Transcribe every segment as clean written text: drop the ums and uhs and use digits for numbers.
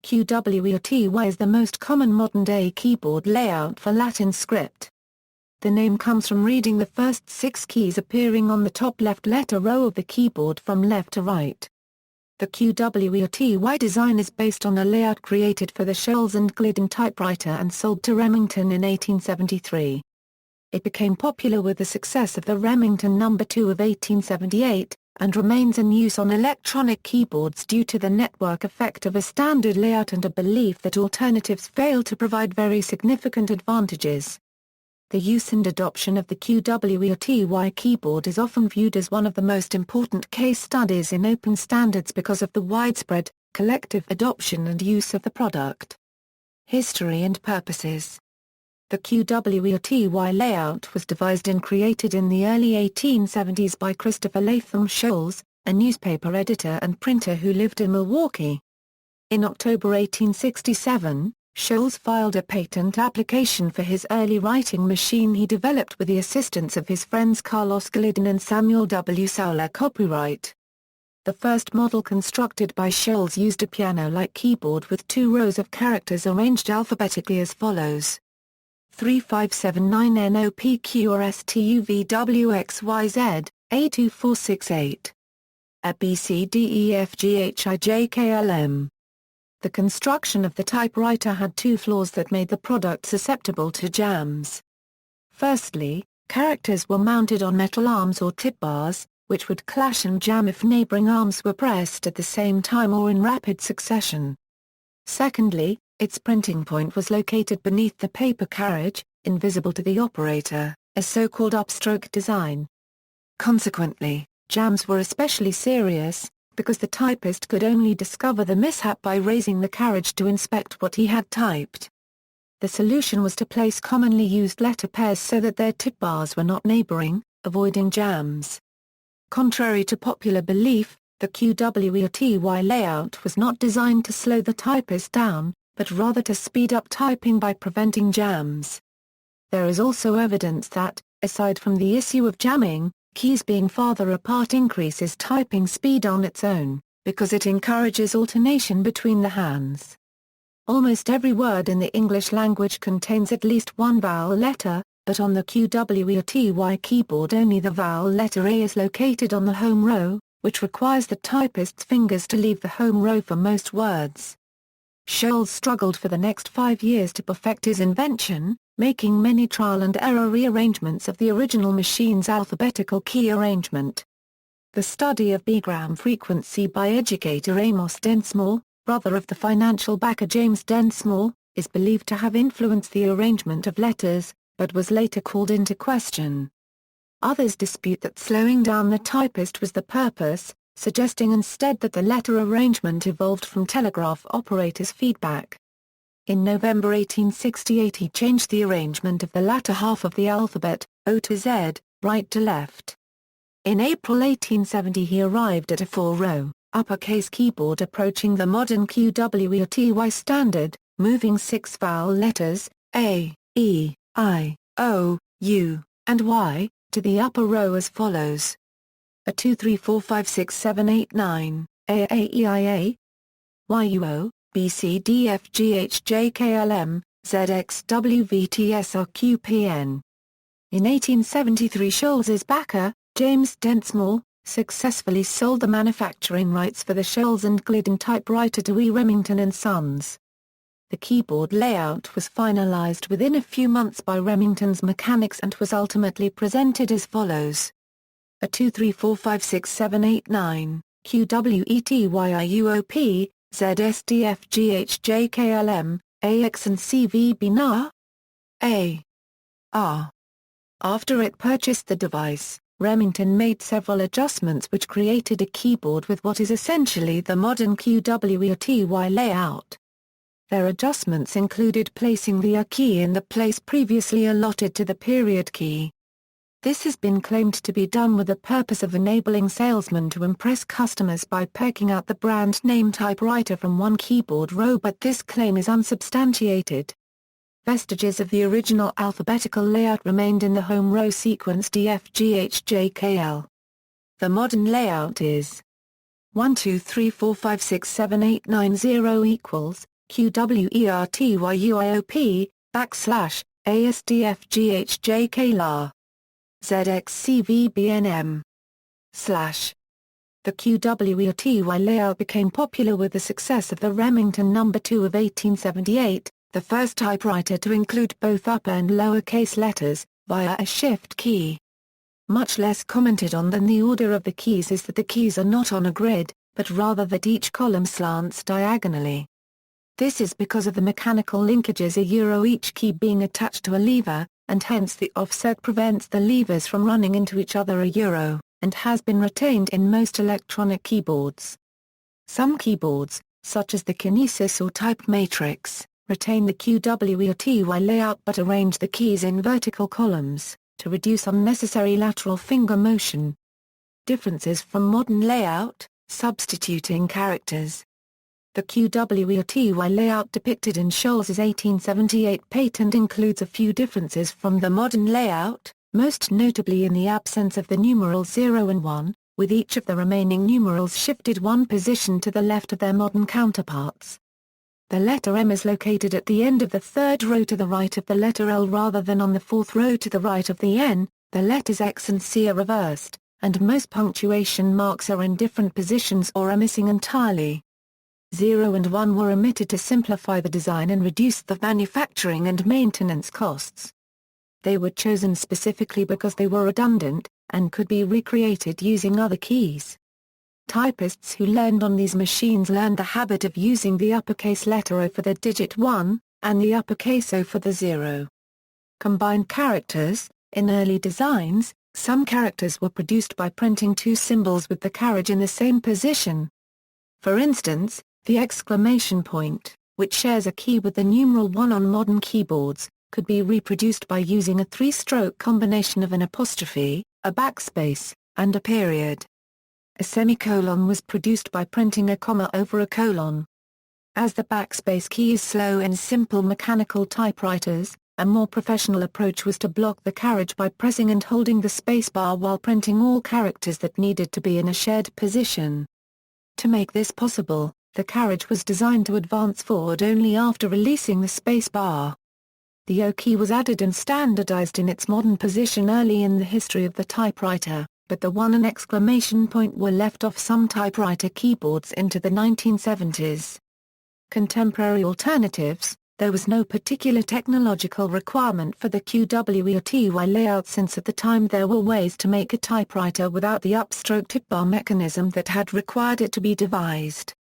Qw Ety is the most common modern-day keyboard layout for Latin script. The name comes from reading the first 6 keys appearing on the top left letter row of the keyboard from left to right. The Qw Ety design is based on a layout created for the Sholes and Glidden typewriter and sold to Remington in 1873. It became popular with the success of the Remington No. 2 of 1878, and remains in use on electronic keyboards due to the network effect of a standard layout and a belief that alternatives fail to provide very significant advantages. The use and adoption of the Qw Ety keyboard is often viewed as one of the most important case studies in open standards because of the widespread, collective adoption and use of the product. History and purposes. The Qw Ety layout was devised and created in the early 1870s by Christopher Latham Sholes, a newspaper editor and printer who lived in Milwaukee. In October 1867, Sholes filed a patent application for his early writing machine he developed with the assistance of his friends Carlos Glidden and Samuel W. Sowler. Copyright. The first model constructed by Sholes used a piano-like keyboard with 2 rows of characters arranged alphabetically as follows: 3579 NOP QRSTUVWXYZ, A2468. A BCDEFGHIJKLM. The construction of the typewriter had 2 flaws that made the product susceptible to jams. Firstly, characters were mounted on metal arms or tip bars, which would clash and jam if neighboring arms were pressed at the same time or in rapid succession. Secondly, its printing point was located beneath the paper carriage, invisible to the operator, a so-called upstroke design. Consequently, jams were especially serious, because the typist could only discover the mishap by raising the carriage to inspect what he had typed. The solution was to place commonly used letter pairs so that their tip bars were not neighboring, avoiding jams. Contrary to popular belief, the Qw Ety layout was not designed to slow the typist down, but rather to speed up typing by preventing jams. There is also evidence that, aside from the issue of jamming, keys being farther apart increases typing speed on its own, because it encourages alternation between the hands. Almost every word in the English language contains at least one vowel letter, but on the Qw Ety keyboard only the vowel letter A is located on the home row, which requires the typist's fingers to leave the home row for most words. Sholes struggled for the next 5 years to perfect his invention, making many trial-and-error rearrangements of the original machine's alphabetical key arrangement. The study of bigram frequency by educator Amos Densmore, brother of the financial backer James Densmore, is believed to have influenced the arrangement of letters, but was later called into question. Others dispute that slowing down the typist was the purpose, suggesting instead that the letter arrangement evolved from telegraph operators' feedback. In November 1868 he changed the arrangement of the latter half of the alphabet, O to Z, right to left. In April 1870 he arrived at a 4-row, uppercase keyboard approaching the modern Qw Ety standard, moving 6 vowel letters, A, E, I, O, U, and Y, to the upper row as follows: A 2 3 4 5 6 7 8 9, A A E I A, Y U O, B C D F G H J K L M, Z X W V T S R Q P N. In 1873 Sholes's backer, James Densmore, successfully sold the manufacturing rights for the Sholes and Glidden typewriter to E. Remington & Sons. The keyboard layout was finalized within a few months by Remington's mechanics and was ultimately presented as follows: A 2 3 4 5 6 7 8 9, Qw Ety IUOP, ZSDFGHJKLM, AX and CVB NA? A. R. After it purchased the device, Remington made several adjustments which created a keyboard with what is essentially the modern Qw Ety layout. Their adjustments included placing the A key in the place previously allotted to the period key. This has been claimed to be done with the purpose of enabling salesmen to impress customers by pegging out the brand name typewriter from one keyboard row, but this claim is unsubstantiated. Vestiges of the original alphabetical layout remained in the home row sequence DFGHJKL. The modern layout is 123456789 equals QWERTYUIOP / ASDFGHJK ZXCVBNM / The Qw Ety layout became popular with the success of the Remington No. 2 of 1878, the first typewriter to include both upper and lower case letters, via a shift key. Much less commented on than the order of the keys is that the keys are not on a grid, but rather that each column slants diagonally. This is because of the mechanical linkages each key being attached to a lever, and hence the offset prevents the levers from running into each other and has been retained in most electronic keyboards. Some keyboards, such as the Kinesis or Type Matrix, retain the Qw Ety layout but arrange the keys in vertical columns, to reduce unnecessary lateral finger motion. Differences from modern layout: substituting characters. The Qw Ety layout depicted in Sholes' 1878 patent includes a few differences from the modern layout, most notably in the absence of the numerals 0 and 1, with each of the remaining numerals shifted one position to the left of their modern counterparts. The letter M is located at the end of the third row to the right of the letter L rather than on the fourth row to the right of the N. The letters X and C are reversed, and most punctuation marks are in different positions or are missing entirely. 0 and 1 were omitted to simplify the design and reduce the manufacturing and maintenance costs. They were chosen specifically because they were redundant, and could be recreated using other keys. Typists who learned on these machines learned the habit of using the uppercase letter O for the digit 1, and the uppercase O for the 0. Combined characters. In early designs, some characters were produced by printing two symbols with the carriage in the same position. For instance, the exclamation point, which shares a key with the numeral 1 on modern keyboards, could be reproduced by using a three-stroke combination of an apostrophe, a backspace, and a period. A semicolon was produced by printing a comma over a colon. As the backspace key is slow in simple mechanical typewriters, a more professional approach was to block the carriage by pressing and holding the spacebar while printing all characters that needed to be in a shared position. To make this possible, the carriage was designed to advance forward only after releasing the spacebar. The O key was added and standardized in its modern position early in the history of the typewriter, but the 1 and exclamation point were left off some typewriter keyboards into the 1970s. Contemporary alternatives. There was no particular technological requirement for the Qw Ety layout since at the time there were ways to make a typewriter without the upstroke tipbar mechanism that had required it to be devised.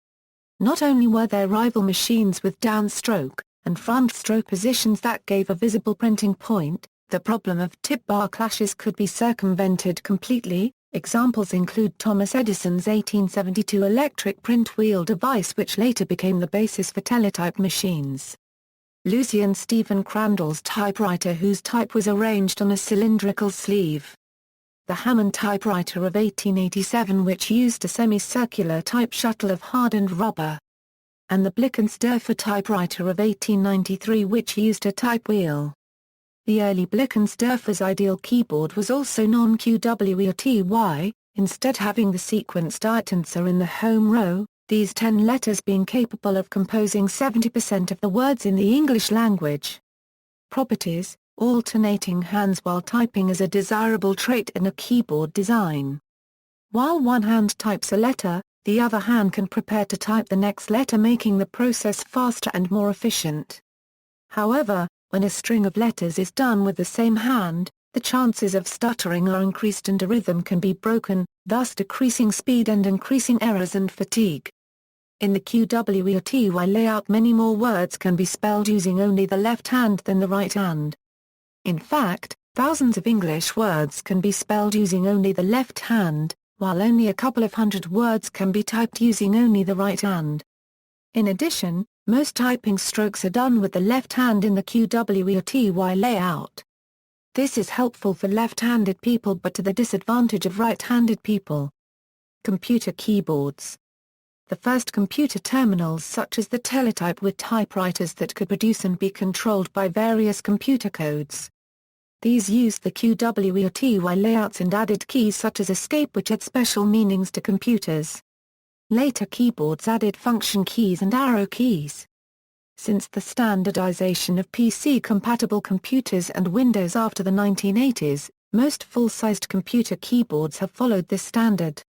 Not only were there rival machines with downstroke and front-stroke positions that gave a visible printing point, the problem of tipbar clashes could be circumvented completely. Examples include Thomas Edison's 1872 electric print wheel device, which later became the basis for teletype machines. Lucian Stephen Crandall's typewriter, whose type was arranged on a cylindrical sleeve. The Hammond typewriter of 1887, which used a semicircular type shuttle of hardened rubber. And the Blickensderfer typewriter of 1893, which used a type wheel. The early Blickensderfer's ideal keyboard was also non-Qw Ety, instead having the sequenced Itenser in the home row, these 10 letters being capable of composing 70% of the words in the English language. Properties. Alternating hands while typing is a desirable trait in a keyboard design. While one hand types a letter, the other hand can prepare to type the next letter, making the process faster and more efficient. However, when a string of letters is done with the same hand, the chances of stuttering are increased and a rhythm can be broken, thus decreasing speed and increasing errors and fatigue. In the Qw Ety layout, many more words can be spelled using only the left hand than the right hand. In fact, thousands of English words can be spelled using only the left hand, while only a couple of hundred words can be typed using only the right hand. In addition, most typing strokes are done with the left hand in the Qw Ety layout. This is helpful for left-handed people but to the disadvantage of right-handed people. Computer keyboards. The first computer terminals such as the teletype were typewriters that could produce and be controlled by various computer codes. These used the Qw Ety layouts and added keys such as escape, which had special meanings to computers. Later keyboards added function keys and arrow keys. Since the standardization of PC-compatible computers and Windows after the 1980s, most full-sized computer keyboards have followed this standard.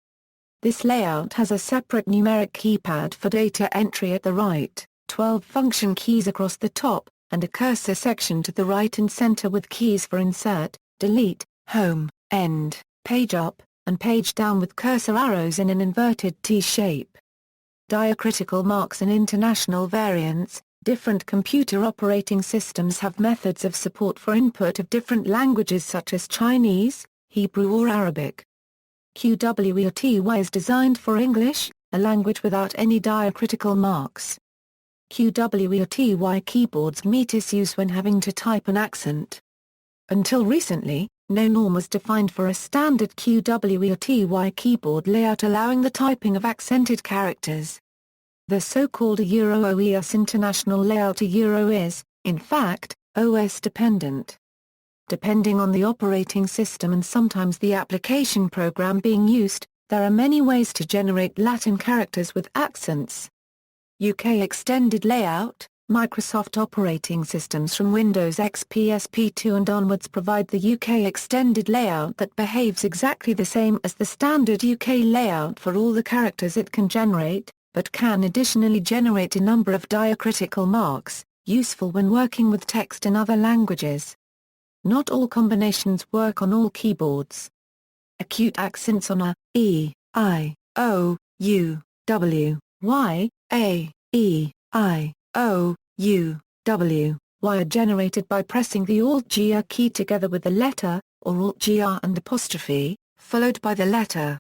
This layout has a separate numeric keypad for data entry at the right, 12 function keys across the top, and a cursor section to the right and center with keys for insert, delete, home, end, page up, and page down with cursor arrows in an inverted T shape. Diacritical marks and international variants. Different computer operating systems have methods of support for input of different languages such as Chinese, Hebrew or Arabic. Qw Ety is designed for English, a language without any diacritical marks. Qw Ety keyboards meet issues when having to type an accent. Until recently, no norm was defined for a standard Qw Ety keyboard layout allowing the typing of accented characters. The so-called Euro-OES international layout is, in fact, OS-dependent. Depending on the operating system and sometimes the application program being used, there are many ways to generate Latin characters with accents. UK Extended Layout. Microsoft operating systems from Windows XP SP2 and onwards provide the UK Extended Layout that behaves exactly the same as the standard UK layout for all the characters it can generate, but can additionally generate a number of diacritical marks, useful when working with text in other languages. Not all combinations work on all keyboards. Acute accents on A, E, I, O, U, W, Y, A, E, I, O, U, W, Y are generated by pressing the Alt-Gr key together with the letter, or Alt-Gr and apostrophe, followed by the letter.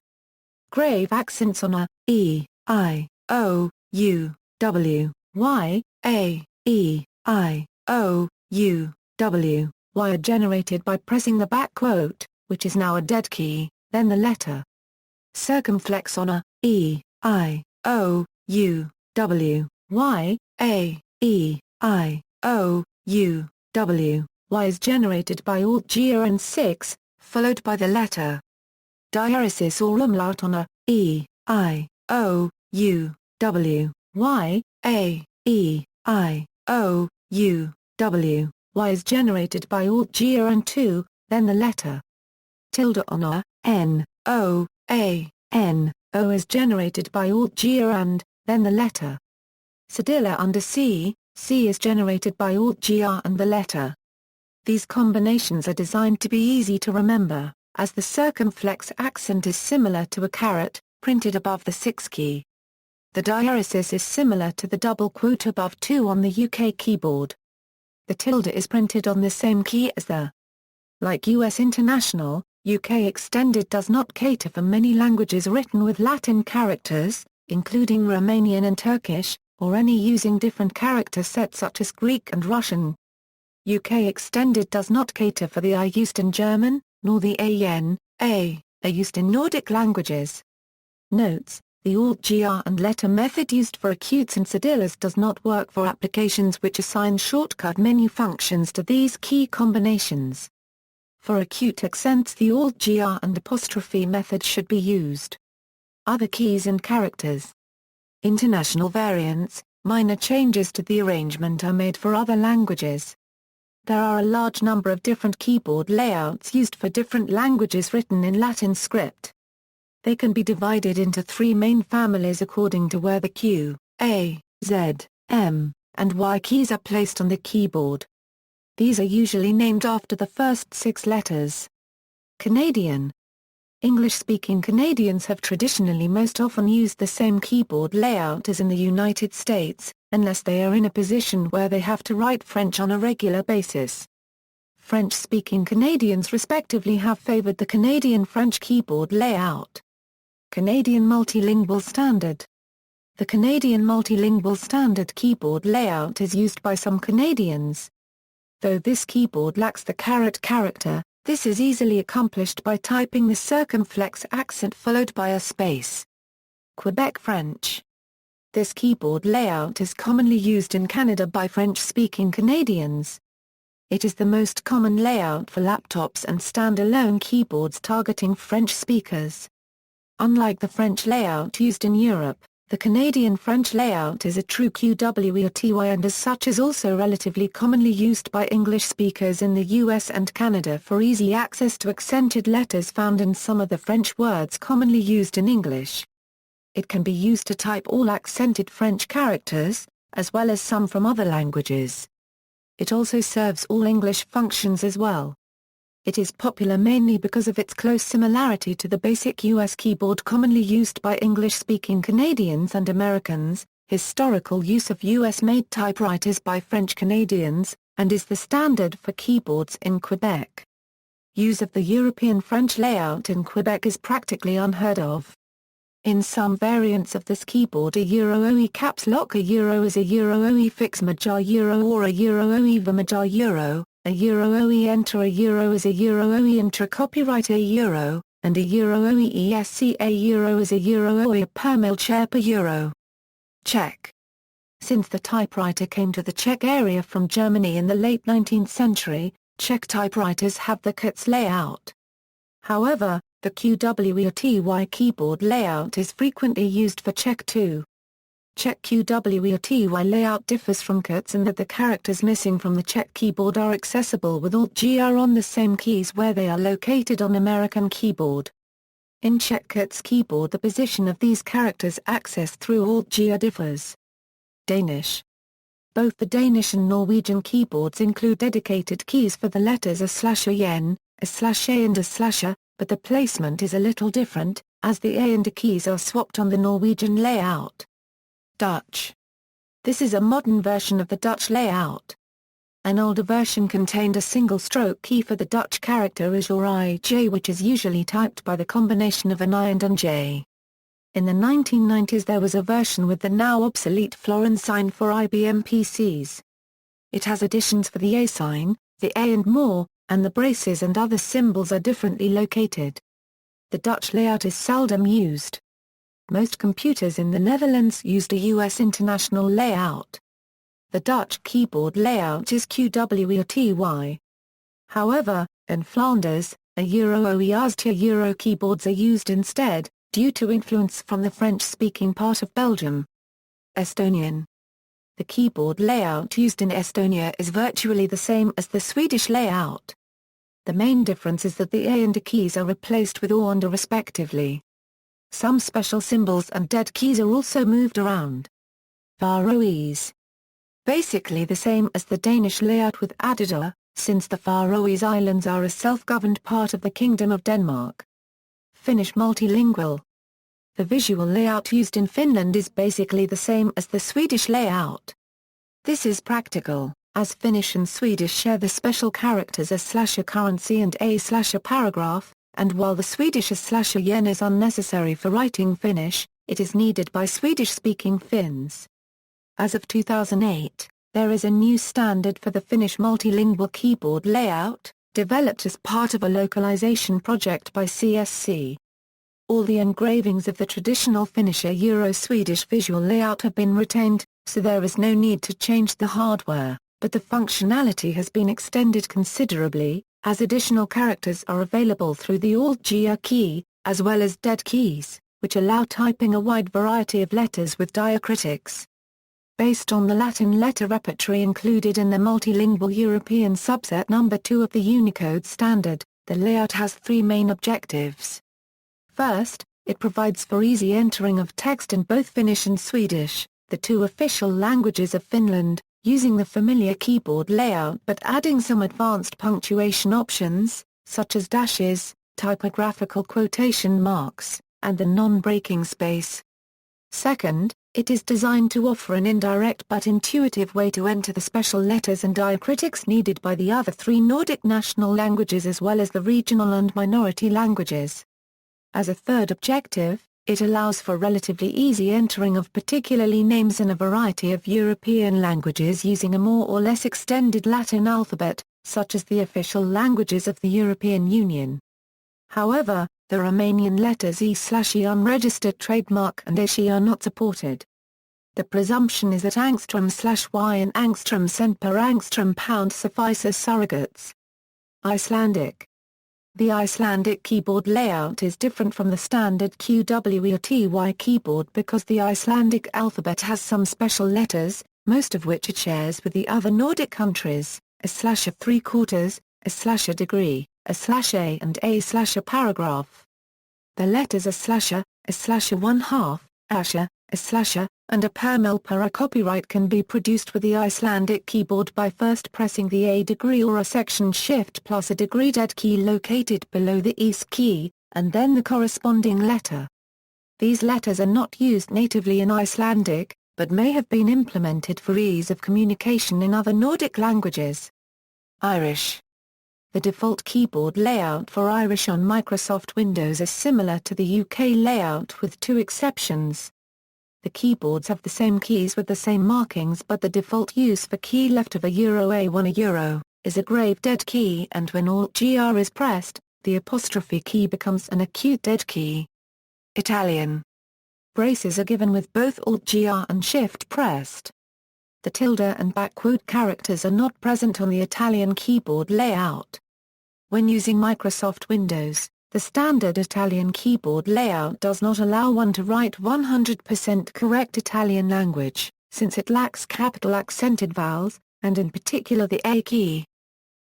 Grave accents on A, E, I, O, U, W, Y, A, E, I, O, U, W, Y are generated by pressing the back quote, which is now a dead key, then the letter. Circumflex on A, E, I, O, U, W, Y, A, E, I, O, U, W, Y is generated by Alt-Gr and 6, followed by the letter. Diaresis or umlaut on A, E, I, O, U, W, Y, A, E, I, O, U, W, Y is generated by Alt-Gr and 2, then the letter. Tilde on A, N, O, A, N, O is generated by Alt-Gr and, then the letter. Cedilla under C, C is generated by Alt-Gr and the letter. These combinations are designed to be easy to remember, as the circumflex accent is similar to a caret, printed above the 6 key. The diaresis is similar to the double quote above 2 on the UK keyboard. The tilde is printed on the same key as the. Like US International, UK Extended does not cater for many languages written with Latin characters, including Romanian and Turkish, or any using different character sets such as Greek and Russian. UK Extended does not cater for the I used in German, nor the AN, A, are used in Nordic languages. Notes: the Alt-Gr and letter method used for acutes and cedillas does not work for applications which assign shortcut menu functions to these key combinations. For acute accents the Alt-Gr and apostrophe method should be used. Other keys and characters. International variants, minor changes to the arrangement are made for other languages. There are a large number of different keyboard layouts used for different languages written in Latin script. They can be divided into 3 main families according to where the Q, A, Z, M, and Y keys are placed on the keyboard. These are usually named after the first 6 letters. Canadian. English-speaking Canadians have traditionally most often used the same keyboard layout as in the United States, unless they are in a position where they have to write French on a regular basis. French-speaking Canadians respectively have favored the Canadian French keyboard layout. Canadian Multilingual Standard. The Canadian Multilingual Standard keyboard layout is used by some Canadians. Though this keyboard lacks the caret character, this is easily accomplished by typing the circumflex accent followed by a space. Quebec French. This keyboard layout is commonly used in Canada by French-speaking Canadians. It is the most common layout for laptops and standalone keyboards targeting French speakers. Unlike the French layout used in Europe, the Canadian French layout is a true Qw Ety and as such is also relatively commonly used by English speakers in the US and Canada for easy access to accented letters found in some of the French words commonly used in English. It can be used to type all accented French characters, as well as some from other languages. It also serves all English functions as well. It is popular mainly because of its close similarity to the basic US keyboard commonly used by English-speaking Canadians and Americans, historical use of US-made typewriters by French Canadians, and is the standard for keyboards in Quebec. Use of the European French layout in Quebec is practically unheard of. In some variants of this keyboard a €OE caps lock, a euro is a €OE fix major euro or a €OE va major euro, a €OE enter, a euro is a €OE intra copyright a euro, and a €OE esc a euro is a €OE per mil chair per euro. Czech. Since the typewriter came to the Czech area from Germany in the late 19th century, Czech typewriters have the Kürtz layout. However, the Qw Ety keyboard layout is frequently used for Czech too. Czech Qw Ety layout differs from Kürtz in that the characters missing from the Czech keyboard are accessible with Alt-Gr on the same keys where they are located on American keyboard. In Czech Kürtz keyboard the position of these characters accessed through Alt-Gr differs. Danish. Both the Danish and Norwegian keyboards include dedicated keys for the letters /n, /a and /a, but the placement is a little different, as the A and A keys are swapped on the Norwegian layout. Dutch. This is a modern version of the Dutch layout. An older version contained a single-stroke key for the Dutch character ij which is usually typed by the combination of an I and an J. In the 1990s there was a version with the now obsolete florin sign for IBM PCs. It has additions for the A sign, the A and more, and the braces and other symbols are differently located. The Dutch layout is seldom used. Most computers in the Netherlands used a US international layout. The Dutch keyboard layout is Qw Ety. However, in Flanders, a Euro keyboards are used instead, due to influence from the French-speaking part of Belgium. Estonian. The keyboard layout used in Estonia is virtually the same as the Swedish layout. The main difference is that the A and A keys are replaced with O and A respectively. Some special symbols and dead keys are also moved around. Faroese. Basically the same as the Danish layout with added A, since the Faroese Islands are a self-governed part of the Kingdom of Denmark. Finnish multilingual. The visual layout used in Finland is basically the same as the Swedish layout. This is practical, as Finnish and Swedish share the special characters /a currency and a/a paragraph, and while the Swedish /yen is unnecessary for writing Finnish, it is needed by Swedish-speaking Finns. As of 2008, there is a new standard for the Finnish multilingual keyboard layout, developed as part of a localization project by CSC. All the engravings of the traditional Finnish Euro-Swedish visual layout have been retained, so there is no need to change the hardware, but the functionality has been extended considerably, as additional characters are available through the Alt-Gr key, as well as dead keys, which allow typing a wide variety of letters with diacritics. Based on the Latin letter repertory included in the multilingual European subset number 2 of the Unicode standard, the layout has three main objectives. First, it provides for easy entering of text in both Finnish and Swedish, the two official languages of Finland, using the familiar keyboard layout but adding some advanced punctuation options, such as dashes, typographical quotation marks, and the non-breaking space. Second, it is designed to offer an indirect but intuitive way to enter the special letters and diacritics needed by the other three Nordic national languages as well as the regional and minority languages. As a third objective, it allows for relatively easy entering of particularly names in a variety of European languages using a more or less extended Latin alphabet, such as the official languages of the European Union. However, the Romanian letters E/E unregistered trademark and / are not supported. The presumption is that angstrom/y and angstrom cent per angstrom pound suffice as surrogates. Icelandic. The Icelandic keyboard layout is different from the standard Qw Ety keyboard because the Icelandic alphabet has some special letters, most of which it shares with the other Nordic countries, /3/4, /degree, /a and /a paragraph. The letters /1/2, /, and a _ per a copyright can be produced with the Icelandic keyboard by first pressing the A degree or a section shift plus a degree dead key located below the ES key, and then the corresponding letter. These letters are not used natively in Icelandic, but may have been implemented for ease of communication in other Nordic languages. Irish. The default keyboard layout for Irish on Microsoft Windows is similar to the UK layout with two exceptions. The keyboards have the same keys with the same markings, but the default use for key left of €A1 is a grave dead key, and when Alt-GR is pressed, the apostrophe key becomes an acute dead key. Italian. Braces are given with both Alt-GR and Shift pressed. The tilde and backquote characters are not present on the Italian keyboard layout. When using Microsoft Windows, the standard Italian keyboard layout does not allow one to write 100% correct Italian language, since it lacks capital accented vowels, and in particular the A key.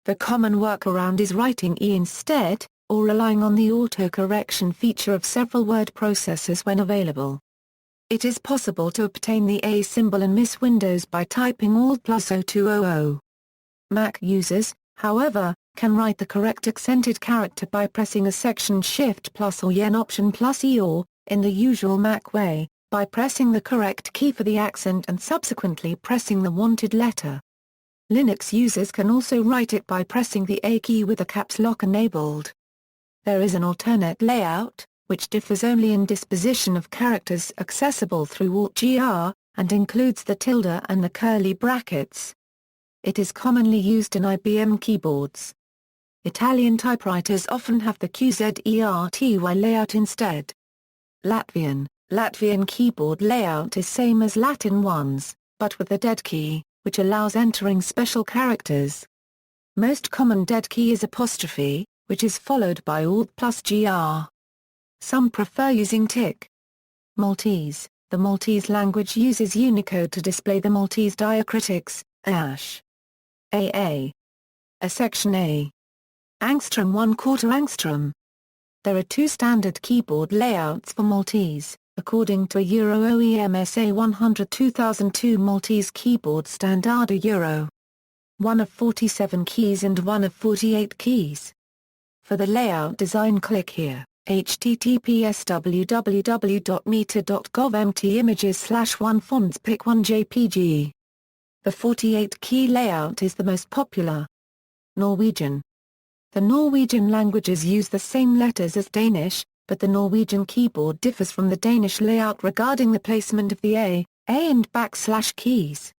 The common workaround is writing E instead, or relying on the autocorrection feature of several word processors when available. It is possible to obtain the A symbol in Miss Windows by typing Alt+O200. Mac users, however, can write the correct accented character by pressing a section shift plus or yen option plus E, or, in the usual Mac way, by pressing the correct key for the accent and subsequently pressing the wanted letter. Linux users can also write it by pressing the A key with the caps lock enabled. There is an alternate layout, which differs only in disposition of characters accessible through Alt-GR, and includes the tilde and the curly brackets. It is commonly used in IBM keyboards. Italian typewriters often have the Qwerty layout instead. Latvian keyboard layout is same as Latin ones, but with the dead key, which allows entering special characters. Most common dead key is apostrophe, which is followed by Alt+GR. Some prefer using tick. Maltese. The Maltese language uses Unicode to display the Maltese diacritics, AA. A section A. Angstrom 1/4 angstrom. There are two standard keyboard layouts for Maltese, according to a OEM SA 100 2002 Maltese keyboard standard Euro. One of 47 keys and one of 48 keys. For the layout design, click here. https www.meter.gov images/1 fonts pick 1 JPG. The 48 key layout is the most popular. Norwegian. The Norwegian languages use the same letters as Danish, but the Norwegian keyboard differs from the Danish layout regarding the placement of the A and / keys.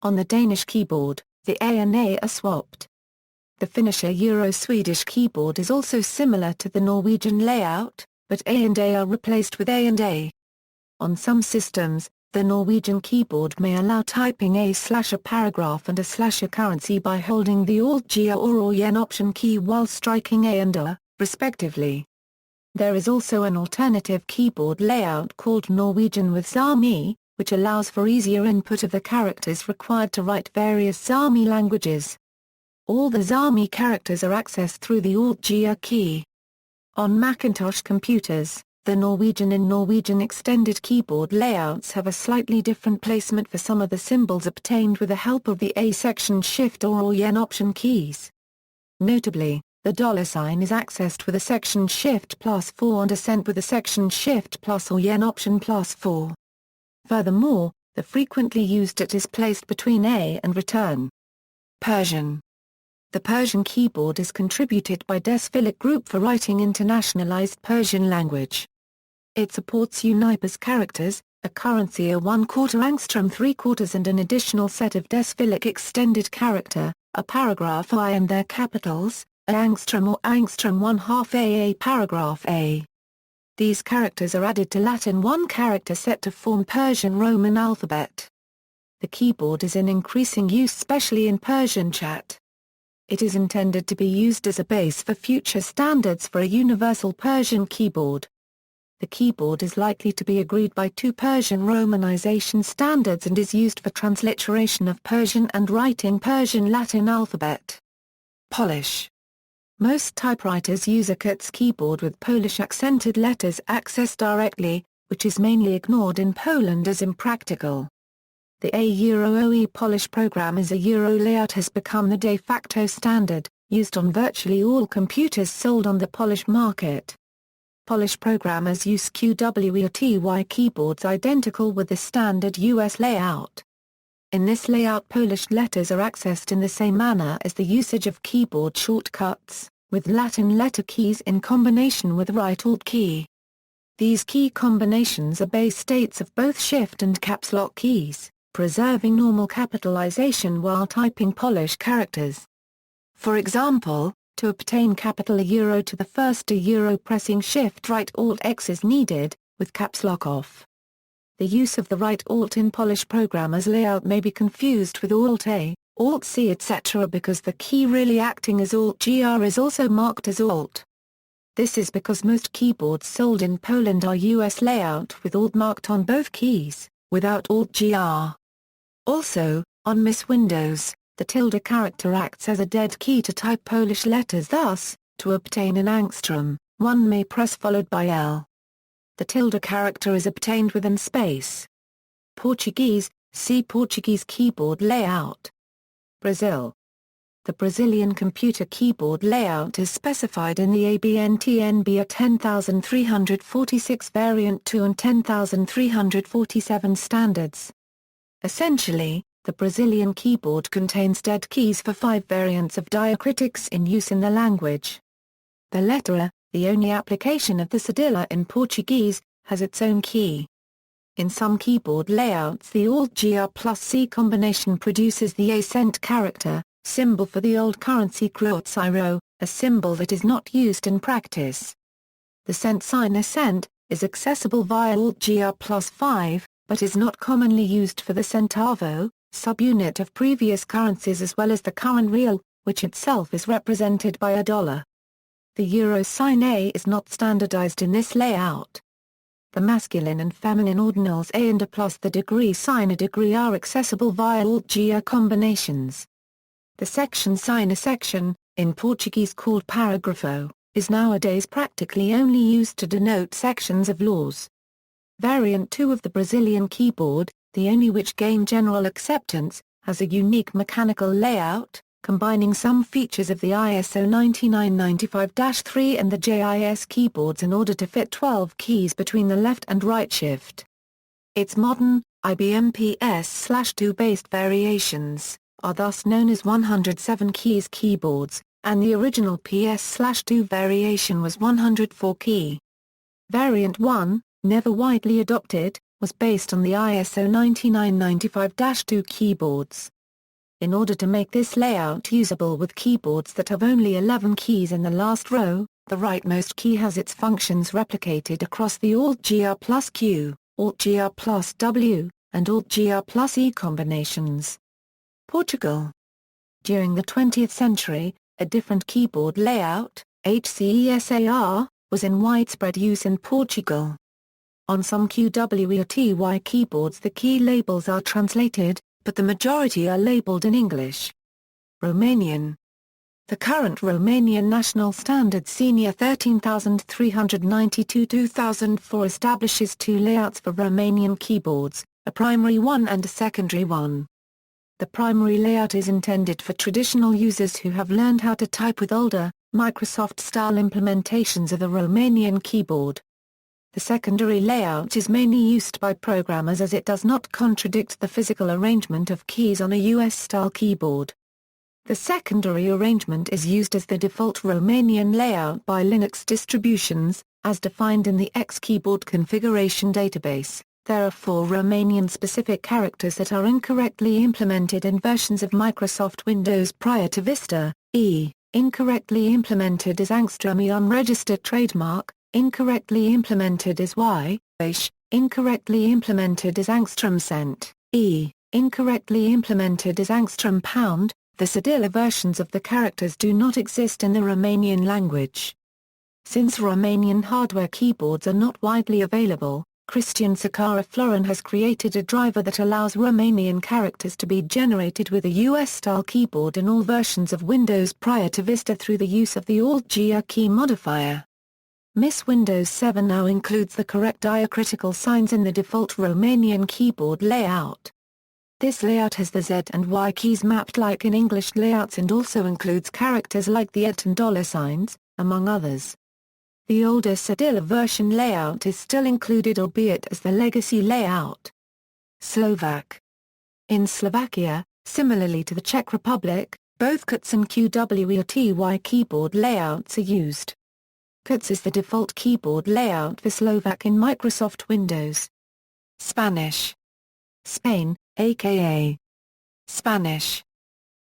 On the Danish keyboard, the A and A are swapped. The Finnish Euro-Swedish keyboard is also similar to the Norwegian layout, but A and A are replaced with A and A. On some systems, the Norwegian keyboard may allow typing a paragraph and a currency by holding the Alt-GR or yen option key while striking A and A, respectively. There is also an alternative keyboard layout called Norwegian with Sami, which allows for easier input of the characters required to write various Sami languages. All the Sami characters are accessed through the Alt-GR key. On Macintosh computers, the Norwegian and Norwegian extended keyboard layouts have a slightly different placement for some of the symbols obtained with the help of the A section shift or yen option keys. Notably, the $sign is accessed with a section shift +4 and a cent with a section shift plus or yen option +4. Furthermore, the frequently used @ is placed between A and return. Persian. The Persian keyboard is contributed by Desphilic Group for writing internationalized Persian language. It supports Unipas characters, a currency a 1/4 angstrom 3/4 and an additional set of Desphilic extended character, a paragraph I and their capitals, a angstrom or angstrom 1/2 AA paragraph A. These characters are added to Latin 1 character set to form Persian Roman alphabet. The keyboard is in increasing use, especially in Persian chat. It is intended to be used as a base for future standards for a universal Persian keyboard. The keyboard is likely to be agreed by two Persian romanization standards and is used for transliteration of Persian and writing Persian Latin alphabet. Polish. Most typewriters use a Qwerty keyboard with Polish accented letters accessed directly, which is mainly ignored in Poland as impractical. The A-OE Polish program as a Euro layout has become the de facto standard, used on virtually all computers sold on the Polish market. Polish programmers use Qw Ety keyboards identical with the standard US layout. In this layout, Polish letters are accessed in the same manner as the usage of keyboard shortcuts, with Latin letter keys in combination with right Alt key. These key combinations are base states of both Shift and Caps Lock keys, preserving normal capitalization while typing Polish characters. For example, to obtain capital A to the first A, pressing Shift right Alt X is needed, with Caps Lock off. The use of the right Alt in Polish programmers' layout may be confused with Alt A, Alt C etc. because the key really acting as Alt GR is also marked as Alt. This is because most keyboards sold in Poland are US layout with Alt marked on both keys, without Alt GR. Also, on MS Windows, the tilde character acts as a dead key to type Polish letters. Thus, to obtain an angstrom, one may press followed by L. The tilde character is obtained within space. Portuguese, see Portuguese keyboard layout. Brazil. The Brazilian computer keyboard layout is specified in the ABNT-NBA 10346 variant 2 and 10347 standards. Essentially, the Brazilian keyboard contains dead keys for 5 variants of diacritics in use in the language. The letter A, the only application of the cedilla in Portuguese, has its own key. In some keyboard layouts, the Alt-GR plus C combination produces the accent character, symbol for the old currency Qwerty, a symbol that is not used in practice. The cent sign accent is accessible via Alt-GR plus 5, but is not commonly used for the centavo, subunit of previous currencies as well as the current real, which itself is represented by a dollar. The euro sign A is not standardized in this layout. The masculine and feminine ordinals A and A plus the degree sign A degree are accessible via Alt-GR combinations. The section sign A section, in Portuguese called parágrafo, is nowadays practically only used to denote sections of laws. Variant 2 of the Brazilian keyboard, the only which gained general acceptance, has a unique mechanical layout, combining some features of the ISO 9995-3 and the JIS keyboards in order to fit 12 keys between the left and right shift. Its modern, IBM PS/2 based variations, are thus known as 107 keys keyboards, and the original PS/2 variation was 104 key. Variant 1, never widely adopted, was based on the ISO 9995-2 keyboards. In order to make this layout usable with keyboards that have only 11 keys in the last row, the rightmost key has its functions replicated across the Alt-GR plus Q, Alt-GR plus W, and Alt-GR plus E combinations. Portugal. During the 20th century, a different keyboard layout, HCESAR, was in widespread use in Portugal. On some Qw Ety keyboards the key labels are translated, but the majority are labeled in English. Romanian. The current Romanian national standard Senior 13392-2004 establishes two layouts for Romanian keyboards, a primary one and a secondary one. The primary layout is intended for traditional users who have learned how to type with older, Microsoft-style implementations of the Romanian keyboard. The secondary layout is mainly used by programmers as it does not contradict the physical arrangement of keys on a US-style keyboard. The secondary arrangement is used as the default Romanian layout by Linux distributions, as defined in the X keyboard configuration database. There are 4 Romanian-specific characters that are incorrectly implemented in versions of Microsoft Windows prior to Vista. E. Incorrectly implemented is angstrom E unregistered trademark. Incorrectly implemented is Y, incorrectly implemented is angstrom cent, E, incorrectly implemented is angstrom pound, the Cyrillic versions of the characters do not exist in the Romanian language. Since Romanian hardware keyboards are not widely available, Cristian Sakara Florin has created a driver that allows Romanian characters to be generated with a US-style keyboard in all versions of Windows prior to Vista through the use of the Alt-G key modifier. Miss Windows 7 now includes the correct diacritical signs in the default Romanian keyboard layout. This layout has the Z and Y keys mapped like in English layouts and also includes characters like the @ and $signs, among others. The older Cyrillic version layout is still included albeit as the legacy layout. Slovak. In Slovakia, similarly to the Czech Republic, both Qt and Qw Ety keyboard layouts are used. Qt is the default keyboard layout for Slovak in Microsoft Windows. Spanish. Spain, aka Spanish.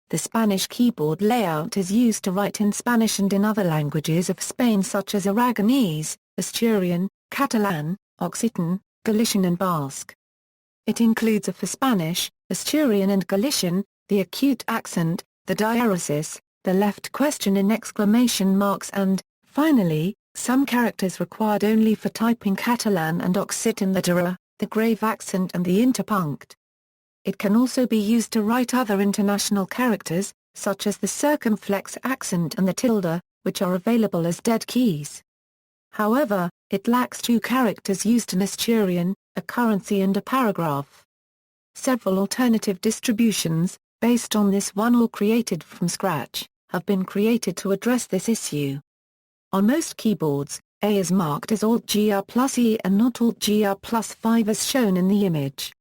The Spanish keyboard layout is used to write in Spanish and in other languages of Spain such as Aragonese, Asturian, Catalan, Occitan, Galician and Basque. It includes a for Spanish, Asturian and Galician, the acute accent, the diaresis, the left question in exclamation marks and, finally, some characters required only for typing Catalan and Occitan the grave accent and the interpunct. It can also be used to write other international characters, such as the circumflex accent and the tilde, which are available as dead keys. However, it lacks two characters used in Asturian, a currency and a paragraph. Several alternative distributions, based on this one or created from scratch, have been created to address this issue. On most keyboards, A is marked as Alt-Gr plus E and not Alt-Gr plus 5 as shown in the image.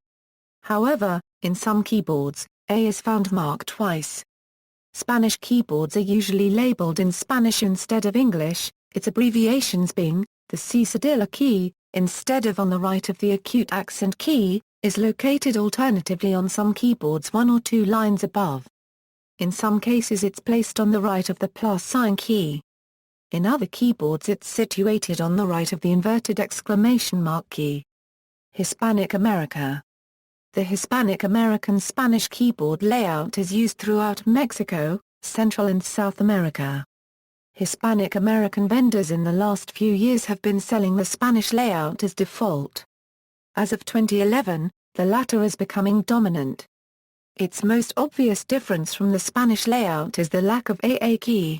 However, in some keyboards, A is found marked twice. Spanish keyboards are usually labeled in Spanish instead of English, its abbreviations being, the C Cyrillic key, instead of on the right of the acute accent key, is located alternatively on some keyboards 1 or 2 lines above. In some cases it's placed on the right of the plus sign key. In other keyboards it's situated on the right of the inverted exclamation mark key. Hispanic America. The Hispanic American Spanish keyboard layout is used throughout Mexico, Central and South America. Hispanic American vendors in the last few years have been selling the Spanish layout as default. As of 2011, the latter is becoming dominant. Its most obvious difference from the Spanish layout is the lack of AA key.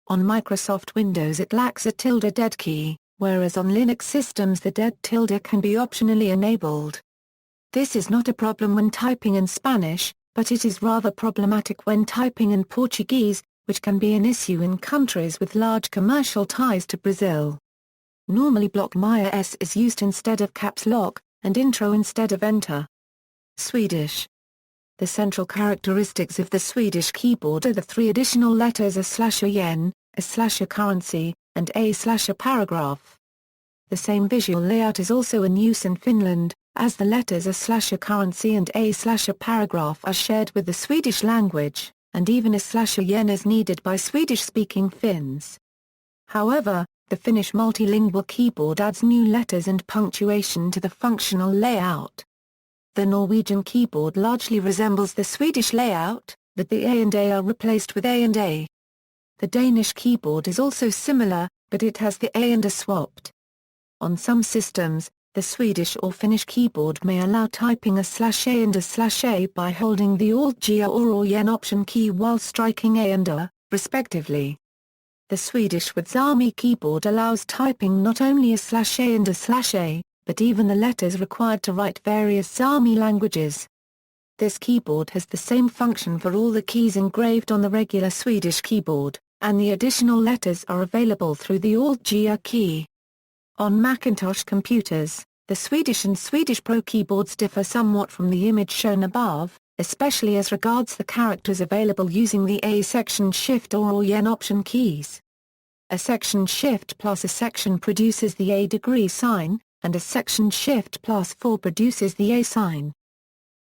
On Microsoft Windows it lacks a tilde dead key, whereas on Linux systems the dead tilde can be optionally enabled. This is not a problem when typing in Spanish, but it is rather problematic when typing in Portuguese, which can be an issue in countries with large commercial ties to Brazil. Normally block Maya S is used instead of caps lock, and intro instead of enter. Swedish. The central characteristics of the Swedish keyboard are the 3 additional letters /yen, a currency, and a paragraph. The same visual layout is also in use in Finland, as the letters /currency and a paragraph are shared with the Swedish language, and even a yen is needed by Swedish-speaking Finns. However, the Finnish multilingual keyboard adds new letters and punctuation to the functional layout. The Norwegian keyboard largely resembles the Swedish layout, but the A and A are replaced with A and A. The Danish keyboard is also similar, but it has the A and A swapped. On some systems, the Swedish or Finnish keyboard may allow typing a/A and a/A by holding the Alt-G or yen option key while striking A and A, respectively. The Swedish with Sami keyboard allows typing not only a/A and a/A, but even the letters required to write various Sami languages. This keyboard has the same function for all the keys engraved on the regular Swedish keyboard, and the additional letters are available through the Alt-G key. On Macintosh computers, the Swedish and Swedish Pro keyboards differ somewhat from the image shown above, especially as regards the characters available using the A section shift or yen option keys. A section shift plus a section produces the A degree sign, and a section shift plus 4 produces the A sign.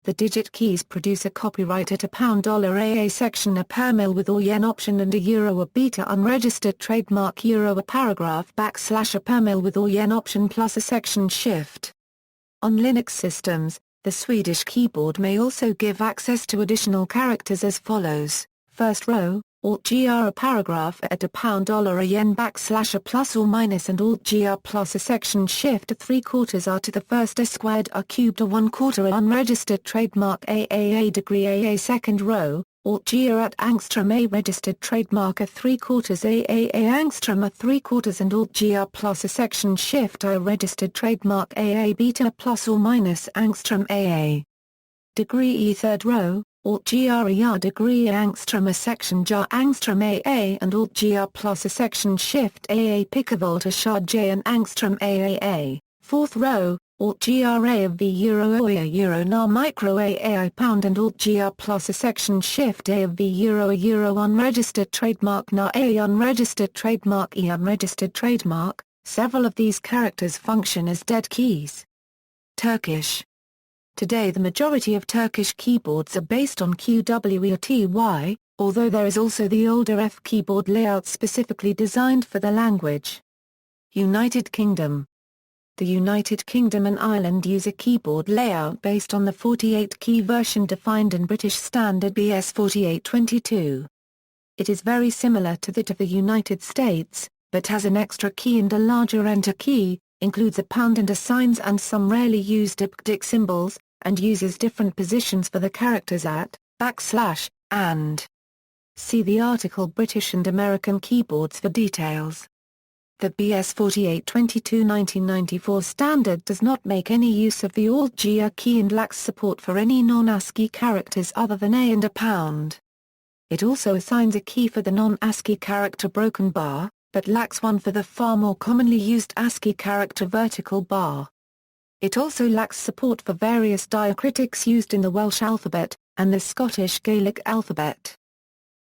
The digit keys produce a copyright at $a section a per mil with yen option and a beta unregistered trademark a paragraph / a per mil with yen option plus a section shift. On Linux systems, the Swedish keyboard may also give access to additional characters as follows: First row, Alt-gr a paragraph at $, a yen \a plus or minus and Alt-gr plus a section shift a 3/4 r to the first a squared r cubed a 1/4 a unregistered trademark a degree a second row, Alt-gr at angstrom a registered trademark a 3/4 a angstrom a 3/4 and Alt-gr plus a section shift a registered trademark a beta plus or minus angstrom a degree e third row, Alt-gr a degree angstrom a section jar angstrom a and Alt-gr plus a section shift a picavolt a shard j and angstrom a fourth row, Alt-gr a of v euro a euro na micro a pound and Alt-gr plus a section shift a of v euro a euro unregistered trademark na a unregistered trademark e unregistered trademark. Several of these characters function as dead keys. Turkish. Today the majority of Turkish keyboards are based on Qw Ety, although there is also the older F keyboard layout specifically designed for the language. United Kingdom. The United Kingdom and Ireland use a keyboard layout based on the 48-key version defined in British Standard BS 4822. It is very similar to that of the United States, but has an extra key and a larger enter key, includes a pound and a signs and some rarely used diptych symbols, and uses different positions for the characters at, \, and. See the article British and American keyboards for details. The BS 4822 1994 standard does not make any use of the Alt-gr key and lacks support for any non-ASCII characters other than a and a pound. It also assigns a key for the non-ASCII character broken bar, but lacks one for the far more commonly used ASCII character vertical bar. It also lacks support for various diacritics used in the Welsh alphabet, and the Scottish Gaelic alphabet.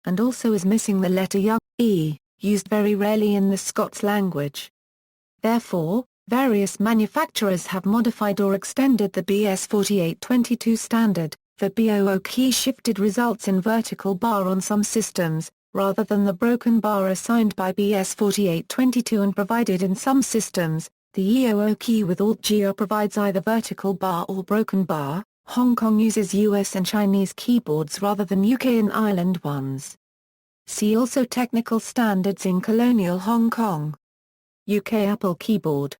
And also is missing the letter y, used very rarely in the Scots language. Therefore, various manufacturers have modified or extended the BS 4822 standard. The BOO key shifted results in vertical bar on some systems, rather than the broken bar assigned by BS 4822 and provided in some systems. The EOO key with Alt-gr provides either vertical bar or broken bar. Hong Kong uses US and Chinese keyboards rather than UK and Ireland ones. See also technical standards in colonial Hong Kong. UK Apple keyboard.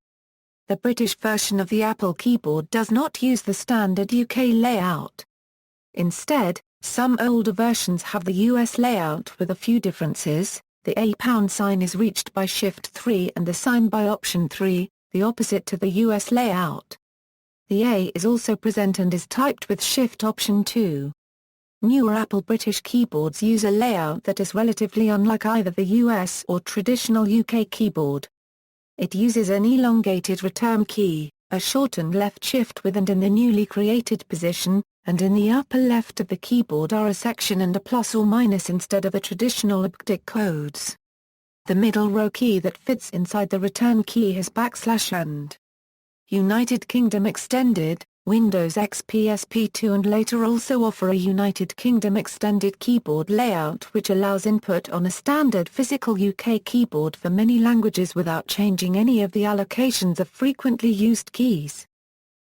The British version of the Apple keyboard does not use the standard UK layout. Instead, some older versions have the US layout with a few differences. The A# sign is reached by Shift 3 and the sign by Option 3, the opposite to the US layout. The A is also present and is typed with Shift Option 2. Newer Apple British keyboards use a layout that is relatively unlike either the US or traditional UK keyboard. It uses an elongated return key, a shortened left shift with and in the newly created position, and in the upper left of the keyboard are a section and a plus or minus instead of the traditional diptych codes. The middle row key that fits inside the return key has \ and. United Kingdom Extended, Windows XP SP2 and later also offer a United Kingdom extended keyboard layout which allows input on a standard physical UK keyboard for many languages without changing any of the allocations of frequently used keys.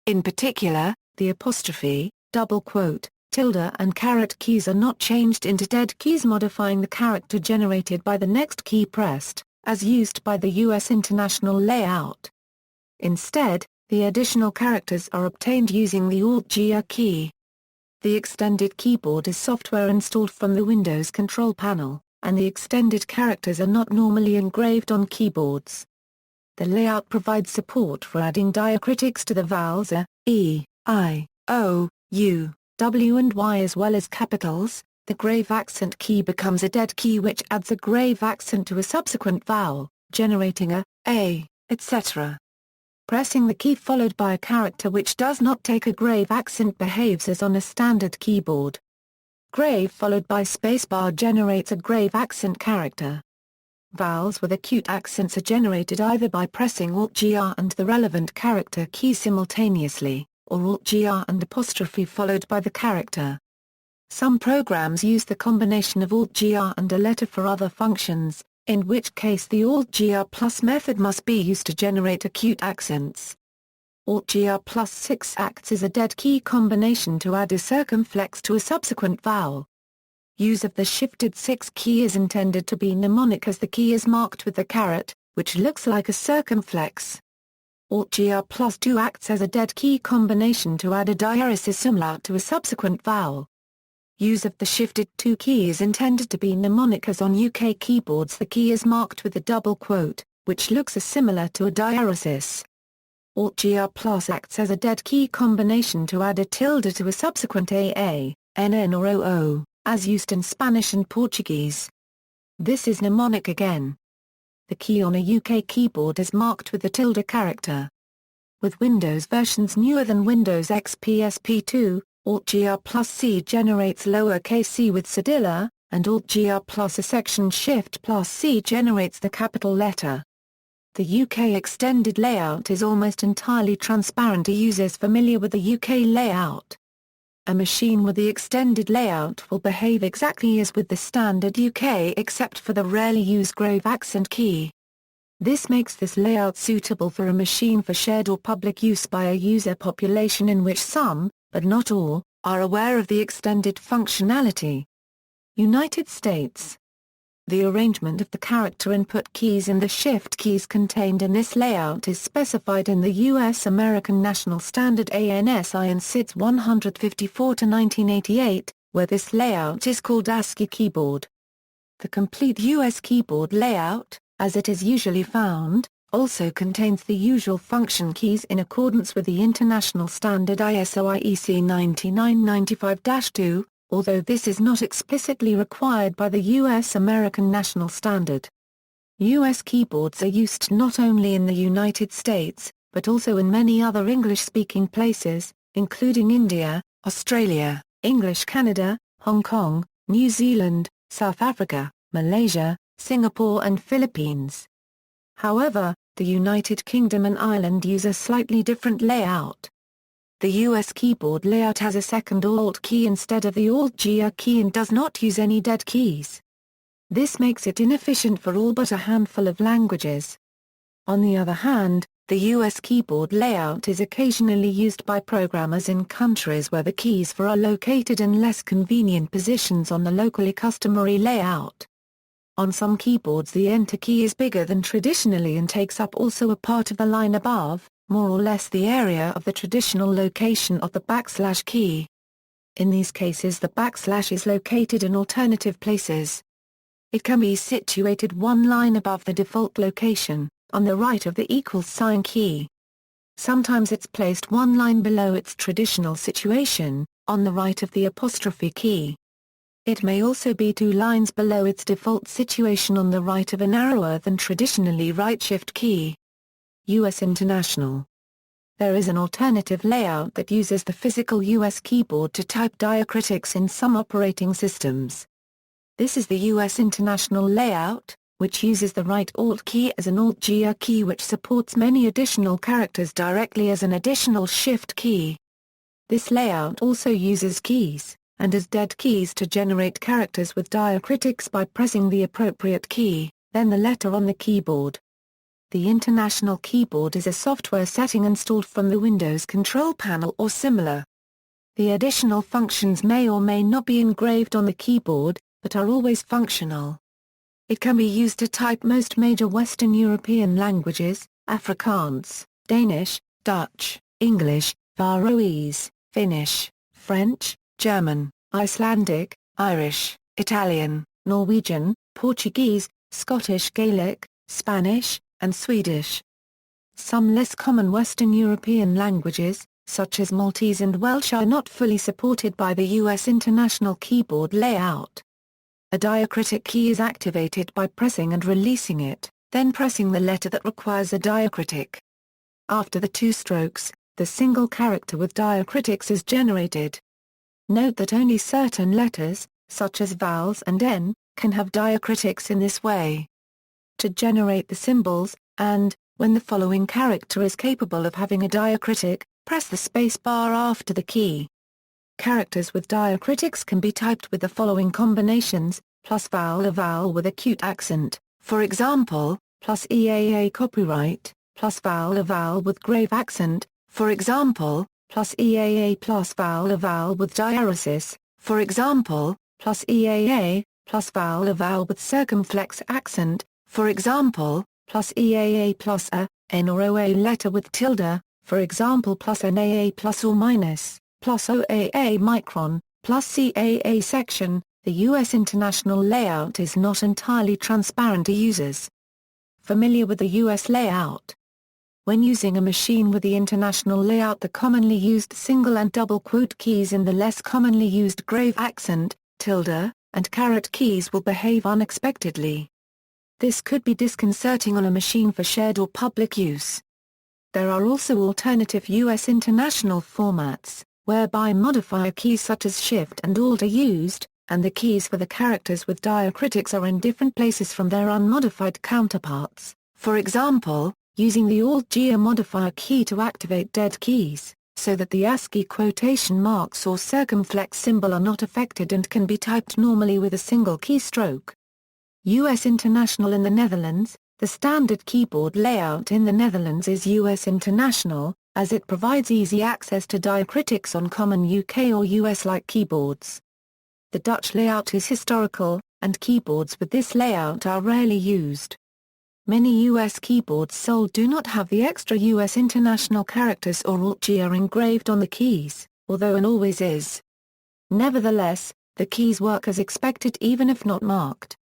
In particular, the apostrophe, double quote, tilde and caret keys are not changed into dead keys modifying the character generated by the next key pressed, as used by the US international layout. Instead, the additional characters are obtained using the Alt-gr key. The extended keyboard is software installed from the Windows control panel, and the extended characters are not normally engraved on keyboards. The layout provides support for adding diacritics to the vowels a, e, I, o, u, w and y as well as capitals. The grave accent key becomes a dead key which adds a grave accent to a subsequent vowel, generating a, etc. Pressing the key followed by a character which does not take a grave accent behaves as on a standard keyboard. Grave followed by spacebar generates a grave accent character. Vowels with acute accents are generated either by pressing Alt-gr and the relevant character key simultaneously, or Alt-gr and apostrophe followed by the character. Some programs use the combination of Alt-gr and a letter for other functions, in which case the Alt-gr plus method must be used to generate acute accents. Alt-gr plus 6 acts as a dead key combination to add a circumflex to a subsequent vowel. Use of the shifted 6 key is intended to be mnemonic as the key is marked with the caret, which looks like a circumflex. Alt-Gr+2 acts as a dead key combination to add a diaresis umlaut to a subsequent vowel. Use of the shifted 2 key is intended to be mnemonic as on UK keyboards the key is marked with a double quote, which looks similar to a diaresis. Alt-Gr+ acts as a dead key combination to add a tilde to a subsequent AA, NN or OO, as used in Spanish and Portuguese. This is mnemonic again. The key on a UK keyboard is marked with the tilde character. With Windows versions newer than Windows XP SP2, Alt-Gr+C generates lowercase c with cedilla, and Alt-Gr+ a section Shift+C generates the capital letter. The UK extended layout is almost entirely transparent to users familiar with the UK layout. A machine with the extended layout will behave exactly as with the standard UK except for the rarely used grave accent key. This makes this layout suitable for a machine for shared or public use by a user population in which some, but not all, are aware of the extended functionality. United States. The arrangement of the character input keys and the shift keys contained in this layout is specified in the U.S. American National Standard ANSI in SIDS 154-1988, where this layout is called ASCII keyboard. The complete U.S. keyboard layout, as it is usually found, also contains the usual function keys in accordance with the International Standard ISO IEC 9995-2, although this is not explicitly required by the U.S. American National Standard. U.S. keyboards are used not only in the United States, but also in many other English-speaking places, including India, Australia, English Canada, Hong Kong, New Zealand, South Africa, Malaysia, Singapore and Philippines. However, the United Kingdom and Ireland use a slightly different layout. The US keyboard layout has a second Alt key instead of the Alt-Gr key and does not use any dead keys. This makes it inefficient for all but a handful of languages. On the other hand, the US keyboard layout is occasionally used by programmers in countries where the keys for are located in less convenient positions on the locally customary layout. On some keyboards the Enter key is bigger than traditionally and takes up also a part of the line above, more or less the area of the traditional location of the \/ key. In these cases the \ is located in alternative places. It can be situated one line above the default location, on the right of the =sign key. Sometimes it's placed one line below its traditional situation, on the right of the apostrophe key. It may also be 2 lines below its default situation on the right of a narrower than traditionally right shift key. US International. There is an alternative layout that uses the physical US keyboard to type diacritics in some operating systems. This is the US International layout, which uses the right Alt key as an Alt-Gr key which supports many additional characters directly as an additional shift key. This layout also uses keys, and as dead keys to generate characters with diacritics by pressing the appropriate key, then the letter on the keyboard. The International Keyboard is a software setting installed from the Windows control panel or similar. The additional functions may or may not be engraved on the keyboard, but are always functional. It can be used to type most major Western European languages, Afrikaans, Danish, Dutch, English, Faroese, Finnish, French, German, Icelandic, Irish, Italian, Norwegian, Portuguese, Scottish Gaelic, Spanish, and Swedish. Some less common Western European languages, such as Maltese and Welsh, are not fully supported by the US International Keyboard layout. A diacritic key is activated by pressing and releasing it, then pressing the letter that requires a diacritic. After the 2 strokes, the single character with diacritics is generated. Note that only certain letters, such as vowels and N, can have diacritics in this way. To generate the symbols, and, when the following character is capable of having a diacritic, press the space bar after the key. Characters with diacritics can be typed with the following combinations, plus vowel a vowel with acute accent, for example, plus EAA copyright, plus vowel a vowel with grave accent, for example, plus EAA plus vowel a vowel with diaresis, for example, plus EAA, plus vowel a vowel with circumflex accent, for example, plus EAA plus a, N or OA letter with tilde, for example plus an AA plus or minus, plus OAA micron, plus CAA section. The U.S. international layout is not entirely transparent to users. Familiar with the U.S. layout? When using a machine with the international layout, the commonly used single and double quote keys and the less commonly used grave accent, tilde, and caret keys will behave unexpectedly. This could be disconcerting on a machine for shared or public use. There are also alternative U.S. international formats, whereby modifier keys such as Shift and Alt are used, and the keys for the characters with diacritics are in different places from their unmodified counterparts, for example, using the Alt-G modifier key to activate dead keys, so that the ASCII quotation marks or circumflex symbol are not affected and can be typed normally with a single keystroke. U.S. International in the Netherlands. The standard keyboard layout in the Netherlands is U.S. International, as it provides easy access to diacritics on common UK or US-like keyboards. The Dutch layout is historical, and keyboards with this layout are rarely used. Many U.S. keyboards sold do not have the extra U.S. international characters or Alt-G are engraved on the keys, although an always is. Nevertheless, the keys work as expected even if not marked.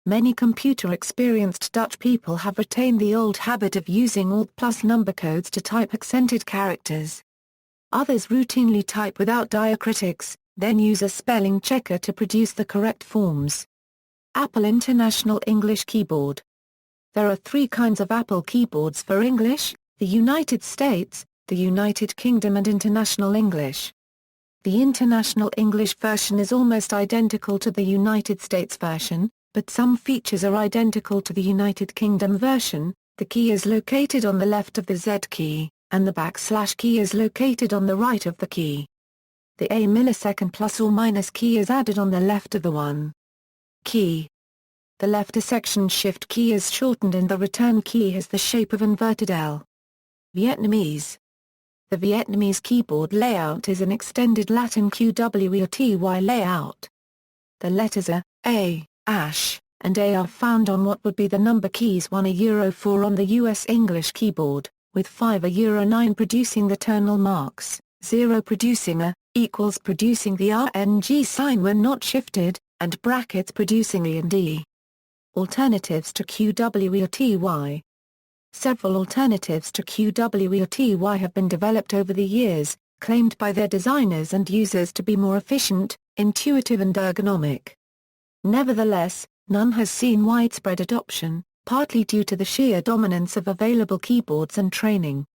Many computer-experienced Dutch people have retained the old habit of using Alt plus number codes to type accented characters. Others routinely type without diacritics, then use a spelling checker to produce the correct forms. Apple International English Keyboard. There are three kinds of Apple keyboards for English: the United States, the United Kingdom and International English. The International English version is almost identical to the United States version, but some features are identical to the United Kingdom version. The key is located on the left of the Z key, and the / key is located on the right of the key. The A millisecond plus or minus key is added on the left of the 1 key. The left section shift key is shortened and the return key has the shape of inverted L. Vietnamese. The Vietnamese keyboard layout is an extended Latin Qw Ety layout. The letters A, ' and A are found on what would be the number keys 1 Euro 4 on the US English keyboard, with 5 Euro 9 producing the tonal marks, 0 producing a, equals producing the RNG sign when not shifted, and brackets producing E and D. Alternatives to Qw Ety. Several alternatives to Qw Ety have been developed over the years, claimed by their designers and users to be more efficient, intuitive and ergonomic. Nevertheless, none has seen widespread adoption, partly due to the sheer dominance of available keyboards and training.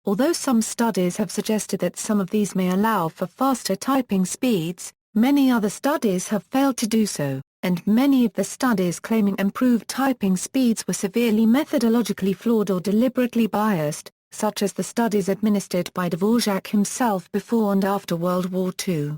Although some studies have suggested that some of these may allow for faster typing speeds, many other studies have failed to do so, and many of the studies claiming improved typing speeds were severely methodologically flawed or deliberately biased, such as the studies administered by Dvorak himself before and after World War II.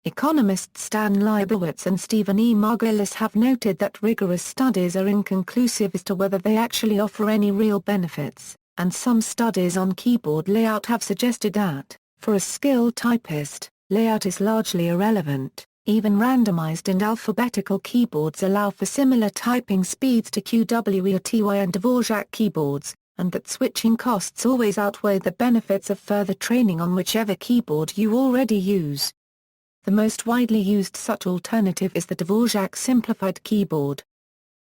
Economists Stan Leibowitz and Stephen E. Margulis have noted that rigorous studies are inconclusive as to whether they actually offer any real benefits, and some studies on keyboard layout have suggested that, for a skilled typist, layout is largely irrelevant. Even randomized and alphabetical keyboards allow for similar typing speeds to Qw Ety and Dvorak keyboards, and that switching costs always outweigh the benefits of further training on whichever keyboard you already use. The most widely used such alternative is the Dvorak simplified keyboard.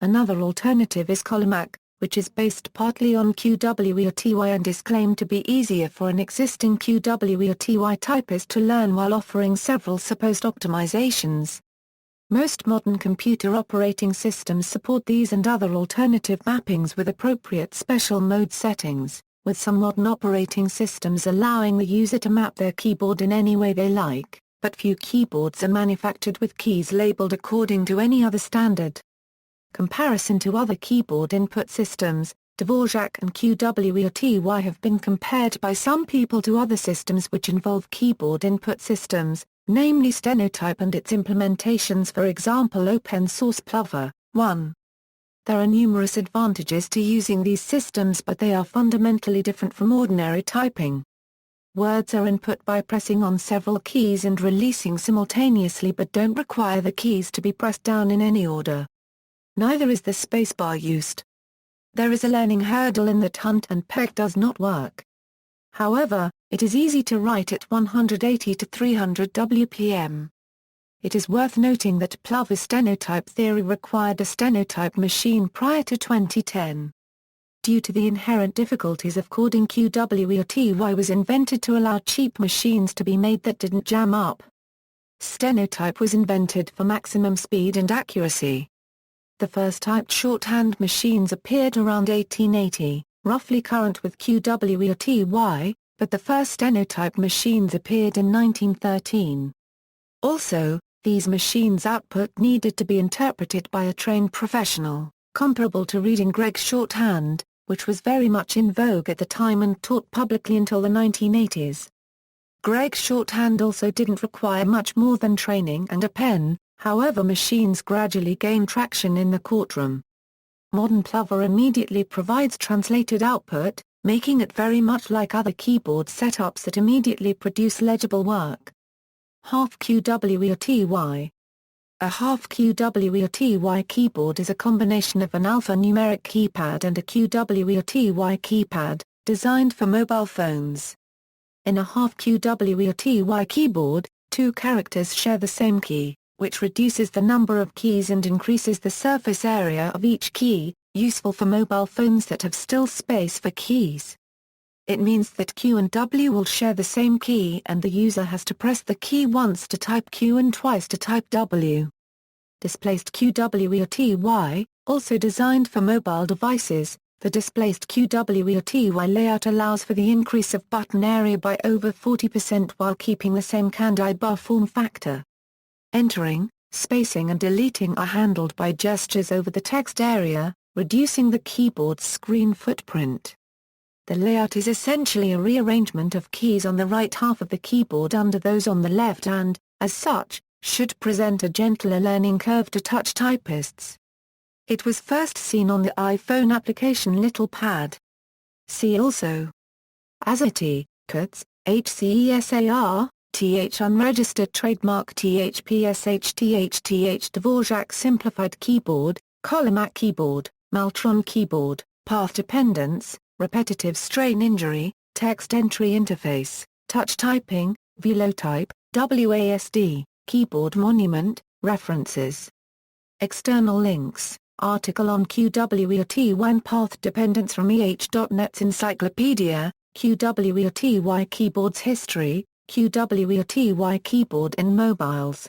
Another alternative is Colomac, which is based partly on Qw Ety and is claimed to be easier for an existing Qw Ety typist to learn while offering several supposed optimizations. Most modern computer operating systems support these and other alternative mappings with appropriate special mode settings, with some modern operating systems allowing the user to map their keyboard in any way they like, but few keyboards are manufactured with keys labeled according to any other standard. Comparison to other keyboard input systems, Dvorak and Qw Ety have been compared by some people to other systems which involve keyboard input systems, namely Stenotype and its implementations, for example open source Plover. 1. There are numerous advantages to using these systems, but they are fundamentally different from ordinary typing. Words are input by pressing on several keys and releasing simultaneously but don't require the keys to be pressed down in any order. Neither is the spacebar used. There is a learning hurdle in that hunt and peck does not work. However, it is easy to write at 180 to 300 WPM. It is worth noting that Plover's stenotype theory required a stenotype machine prior to 2010. Due to the inherent difficulties of coding, Qw Ety was invented to allow cheap machines to be made that didn't jam up. Stenotype was invented for maximum speed and accuracy. The first typed shorthand machines appeared around 1880, roughly current with Qw Ety, but the first stenotype machines appeared in 1913. Also, these machines' output needed to be interpreted by a trained professional, comparable to reading Greg's shorthand, which was very much in vogue at the time and taught publicly until the 1980s. Greg's shorthand also didn't require much more than training and a pen, however machines gradually gained traction in the courtroom. Modern Plover immediately provides translated output, making it very much like other keyboard setups that immediately produce legible work. Half Qw Ety. A half Qw Ety keyboard is a combination of an alphanumeric keypad and a Qw Ety keypad, designed for mobile phones. In a half Qw Ety keyboard, two characters share the same key, which reduces the number of keys and increases the surface area of each key, useful for mobile phones that have still space for keys. It means that Q and W will share the same key and the user has to press the key once to type Q and twice to type W. Displaced Qw Ety, also designed for mobile devices, the displaced Qw Ety layout allows for the increase of button area by over 40% while keeping the same candy bar form factor. Entering, spacing and deleting are handled by gestures over the text area, reducing the keyboard's screen footprint. The layout is essentially a rearrangement of keys on the right half of the keyboard under those on the left and, as such, should present a gentler learning curve to touch typists. It was first seen on the iPhone application Little Pad. See also Qwerty, Qwerts, HCESAR, TH unregistered trademark THPSHTHTH Dvorak simplified keyboard, Colomac keyboard, Maltron keyboard, path dependence, repetitive strain injury, text entry interface, touch typing, velotype, WASD, keyboard monument, references. External links, article on Qw Ety and path dependence from EH.net's Encyclopedia, Qw Ety keyboards history, Qw Ety keyboard in mobiles.